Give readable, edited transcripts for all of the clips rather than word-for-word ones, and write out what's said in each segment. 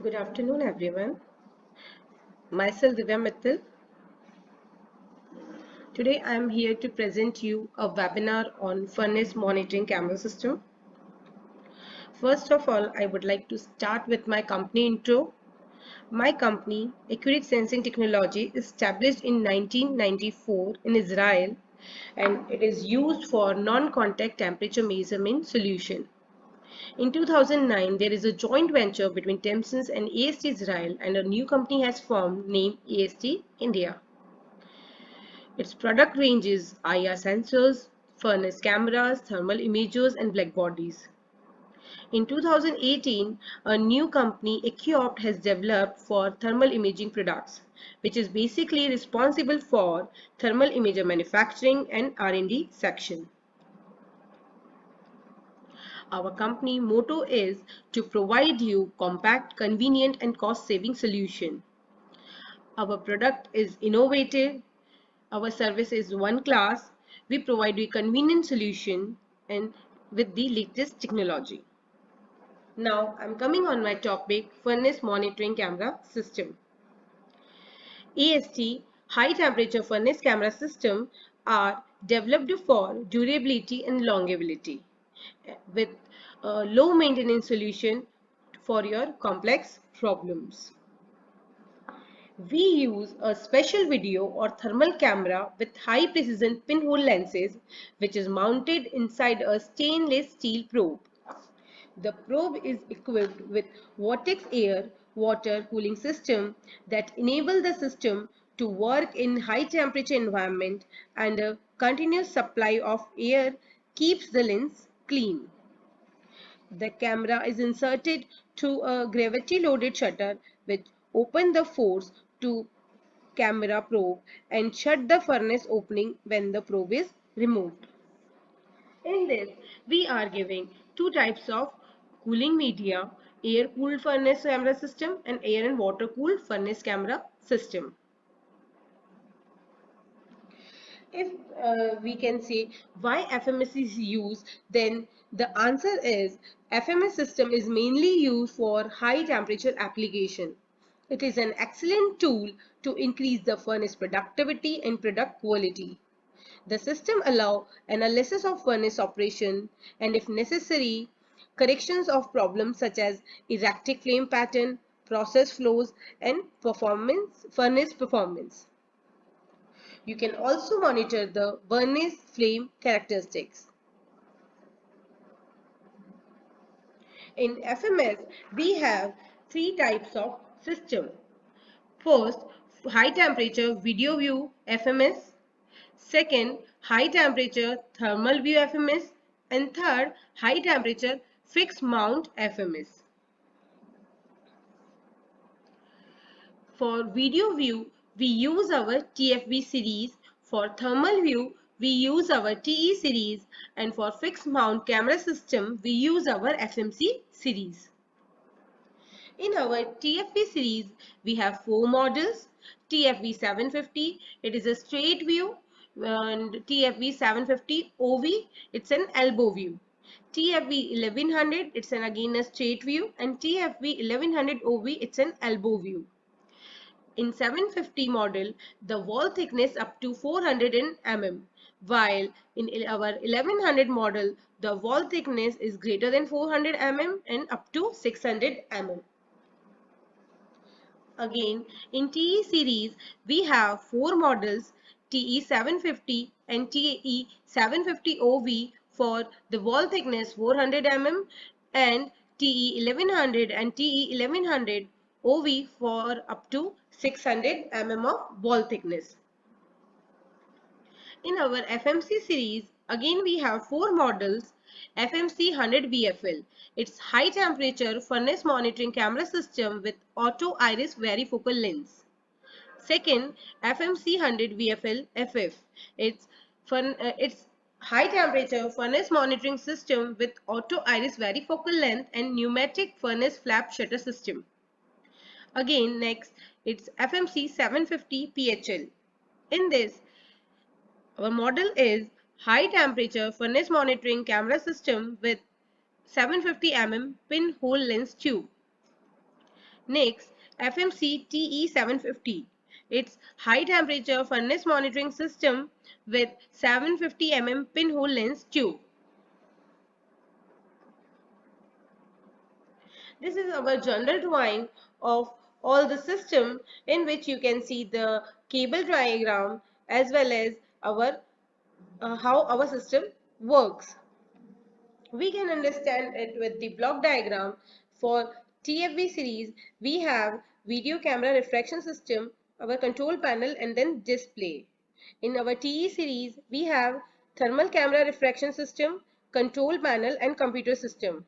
Good afternoon, everyone. Myself Divya Mittal. Today I am here to present you a webinar on furnace monitoring camera system. First of all, I would like to start with my company intro. My company, Accurate Sensing Technology, is established in 1994 in Israel, and it is used for non-contact temperature measurement solution. In 2009, there is a joint venture between Tempsons and AST Israel, and a new company has formed named AST India. Its product range is IR sensors, furnace cameras, thermal imagers, and black bodies. In 2018, a new company, Equiopt, has developed for thermal imaging products, which is basically responsible for thermal imager manufacturing and R&D section. Our company motto is to provide you compact, convenient, and cost-saving solution. Our product is innovative. Our service is one class. We provide you a convenient solution and with the latest technology. Now I'm coming on my topic, furnace monitoring camera system. AST high temperature furnace camera system are developed for durability and longevity with a low maintenance solution for your complex problems. We use a special video or thermal camera with high precision pinhole lenses which is mounted inside a stainless steel probe. The probe is equipped with vortex air water cooling system that enable the system to work in high temperature environment, and a continuous supply of air keeps the lens clean. The camera is inserted through a gravity loaded shutter which open the force to camera probe and shut the furnace opening when the probe is removed. In this, we are giving two types of cooling media, air cooled furnace camera system and air and water cooled furnace camera system. If we can say why FMS is used, then the answer is FMS system is mainly used for high temperature application. It is an excellent tool to increase the furnace productivity and product quality. The system allows analysis of furnace operation and, if necessary, corrections of problems such as erratic flame pattern, process flows, and furnace performance. You can also monitor the furnace flame characteristics. In FMS, we have three types of system. First, high temperature video view FMS. Second, high temperature thermal view FMS. And third, high temperature fixed mount FMS. For video view, we use our TFV series. For thermal view, we use our TE series. And for fixed mount camera system, we use our FMC series. In our TFV series, we have four models. TFV 750, it is a straight view, and TFV 750 OV, it's an elbow view. TFV 1100, it's again a straight view, and TFV 1100 OV, it's an elbow view. In 750 model, the wall thickness up to 400 mm, while in our 1100 model, the wall thickness is greater than 400 mm and up to 600 mm. Again, in TE series, we have four models, TE 750 and TE 750 OV for the wall thickness 400 mm, and TE 1100 and TE 1100 OV for up to 600 mm of wall thickness. In our FMC series, again we have four models. FMC 100 VFL. It's high temperature furnace monitoring camera system with auto iris varifocal lens. Second, FMC 100 VFL FF. It's high temperature furnace monitoring system with auto iris varifocal length and pneumatic furnace flap shutter system. Again, next, it's FMC 750 PHL. In this, our model is high temperature furnace monitoring camera system with 750 mm pinhole lens tube. Next, FMC TE750. It's high temperature furnace monitoring system with 750 mm pinhole lens tube. This is our general drawing of all the system, in which you can see the cable diagram as well as our how our system works. We can understand it with the block diagram. For TFV series, we have video camera reflection system, our control panel, and then display. In our TE series, we have thermal camera reflection system, control panel, and computer system.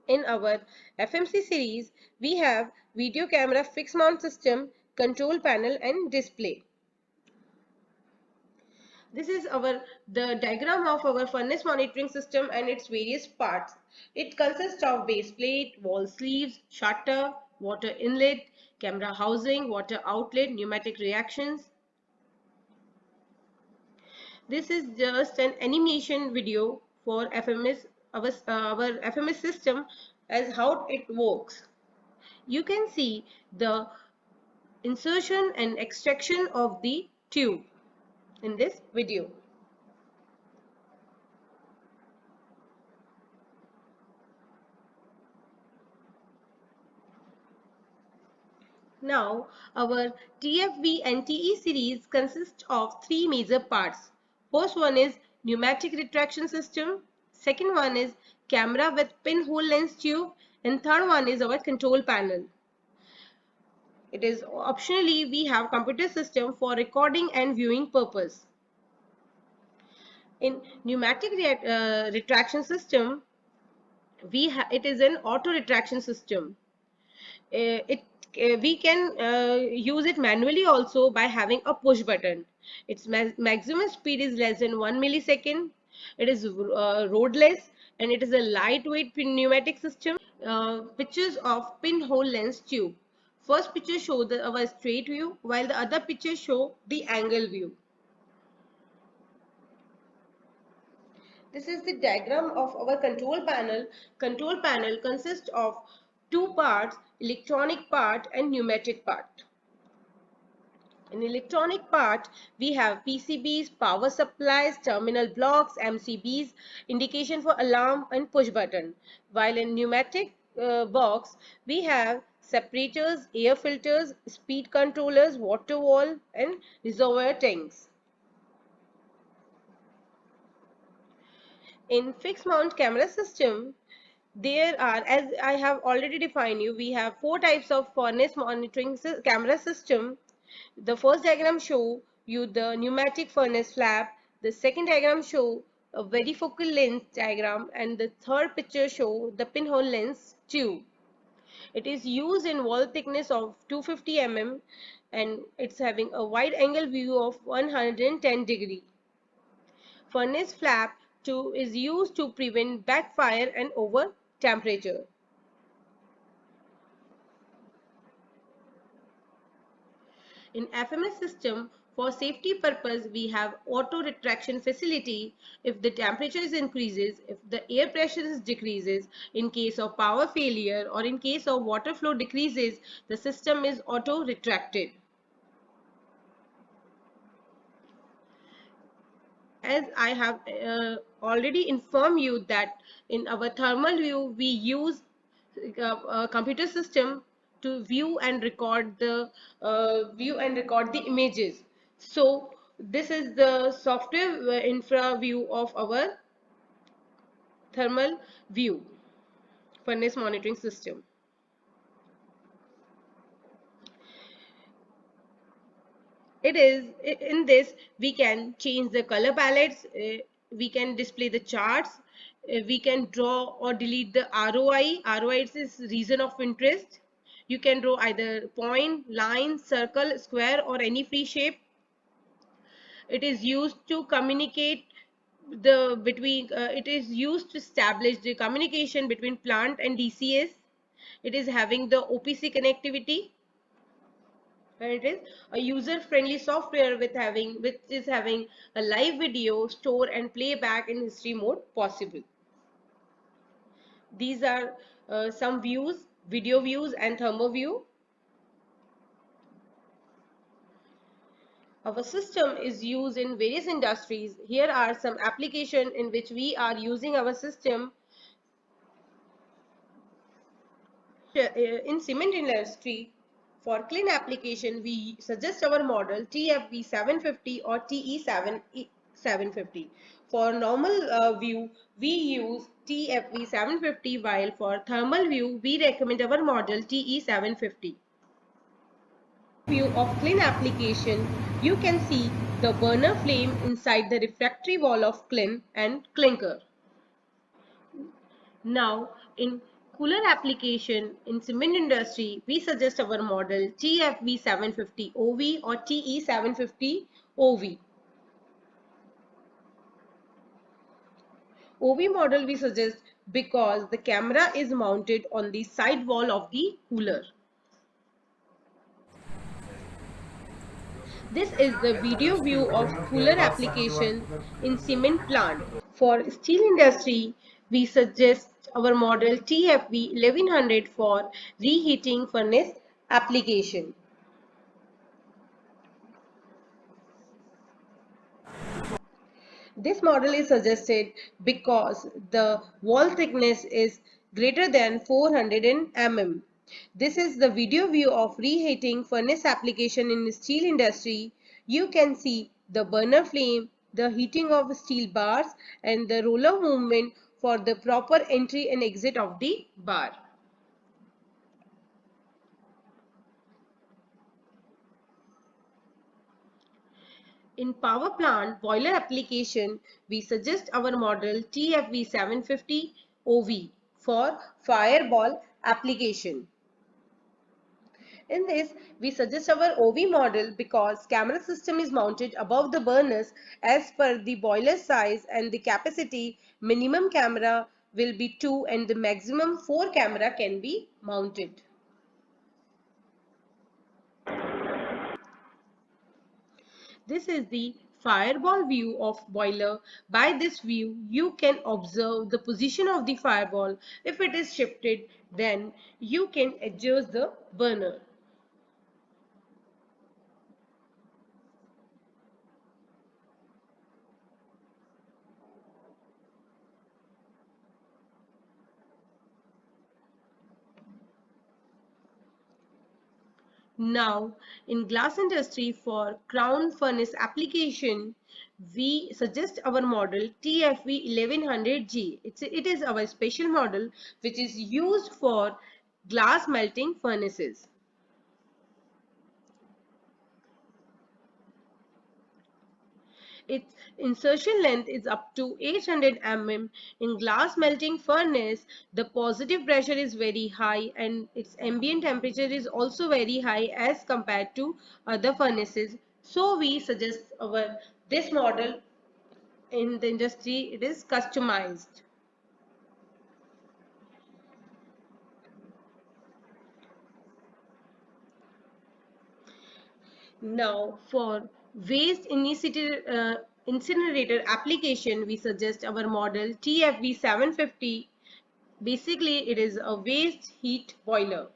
In our FMC series, we have video camera fixed mount system, control panel, and display. This is the diagram of our furnace monitoring system and its various parts. It consists of base plate, wall sleeves, shutter, water inlet, camera housing, water outlet, pneumatic reactions. This is just an animation video for FMS, our FMS system, as how it works. You can see the insertion and extraction of the tube in this video. Now, our TFV and TE series consist of three major parts. First one is pneumatic retraction system. Second one is camera with pinhole lens tube. And third one is our control panel. It is optionally we have computer system for recording and viewing purpose. In pneumatic retraction system, it is an auto retraction system. We can use it manually also by having a push button. Its maximum speed is less than 1 millisecond. It is roadless, and it is a lightweight pneumatic system. Pictures of pinhole lens tube. First picture show our straight view, while the other pictures show the angle view. This is the diagram of our control panel. Control panel consists of two parts, electronic part and pneumatic part. In electronic part, we have PCBs, power supplies, terminal blocks, MCBs, indication for alarm and push button. While in pneumatic box, we have separators, air filters, speed controllers, water valve, and reservoir tanks. In fixed mount camera system, there are, as I have already defined you, we have four types of furnace monitoring camera system. The first diagram show you the pneumatic furnace flap. The second diagram show a varifocal lens diagram, and the third picture show the pinhole lens tube. It is used in wall thickness of 250 mm, and it's having a wide angle view of 110 degree. Furnace flap is used to prevent backfire and over temperature. In FMS system, for safety purpose, we have auto retraction facility. If the temperature increases, if the air pressure decreases, in case of power failure or in case of water flow decreases, the system is auto retracted. As I have already informed you that in our thermal view, we use a computer system to view and record the images. So this is the software infra view of our thermal view furnace monitoring system. It is in this we can change the color palettes, we can display the charts, we can draw or delete the ROI. ROI is reason of interest. You can draw either point, line, circle, square, or any free shape. It is used to communicate it is used to establish the communication between plant and DCS. It is having the OPC connectivity. And it is a user-friendly software which is having a live video, store and playback in history mode possible. These are some views video views and thermo view. Our system is used in various industries. Here are some applications in which we are using our system. In cement industry, for clean application, we suggest our model TFV 750 or TE750. For normal view, we use TFV 750, while for thermal view, we recommend our model TE750. View of clean application, you can see the burner flame inside the refractory wall of clean and clinker. Now, in cooler application in cement industry, we suggest our model TFV 750 OV or TE 750 OV. OV model we suggest because the camera is mounted on the side wall of the cooler. This is the video view of cooler application in cement plant. For steel industry, we suggest our model TFV 1100 for reheating furnace application. This model is suggested because the wall thickness is greater than 400 mm. This is the video view of reheating furnace application in steel industry. You can see the burner flame, the heating of steel bars and the roller movement for the proper entry and exit of the bar. In power plant boiler application, we suggest our model TFV 750 OV for fireball application. In this, we suggest our OV model because camera system is mounted above the burners as per the boiler size and the capacity. Minimum camera will be 2 and the maximum 4 camera can be mounted. This is the fireball view of boiler. By this view, you can observe the position of the fireball. If it is shifted, then you can adjust the burner. Now, in glass industry for crown furnace application, we suggest our model TFV 1100G. It is our special model which is used for glass melting furnaces. Its insertion length is up to 800 mm. In glass melting furnace, the positive pressure is very high and its ambient temperature is also very high as compared to other furnaces. So we suggest this model in the industry. It is customized. Now, for waste incinerator application, we suggest our model TFV 750. Basically, it is a waste heat boiler.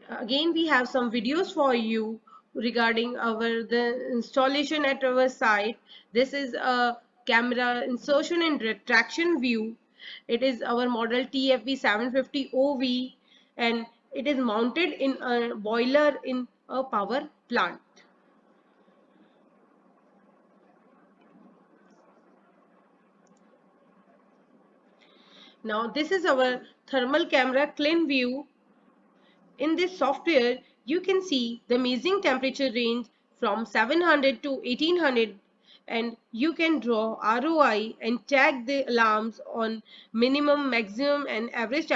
Again, we have some videos for you regarding the installation at our site. This is a camera insertion and retraction view. It is our model TFV 750 OV and it is mounted in a boiler in a power plant. Now this is our thermal camera clean view. In this software, you can see the amazing temperature range from 700 to 1800 and you can draw ROI and tag the alarms on minimum, maximum and average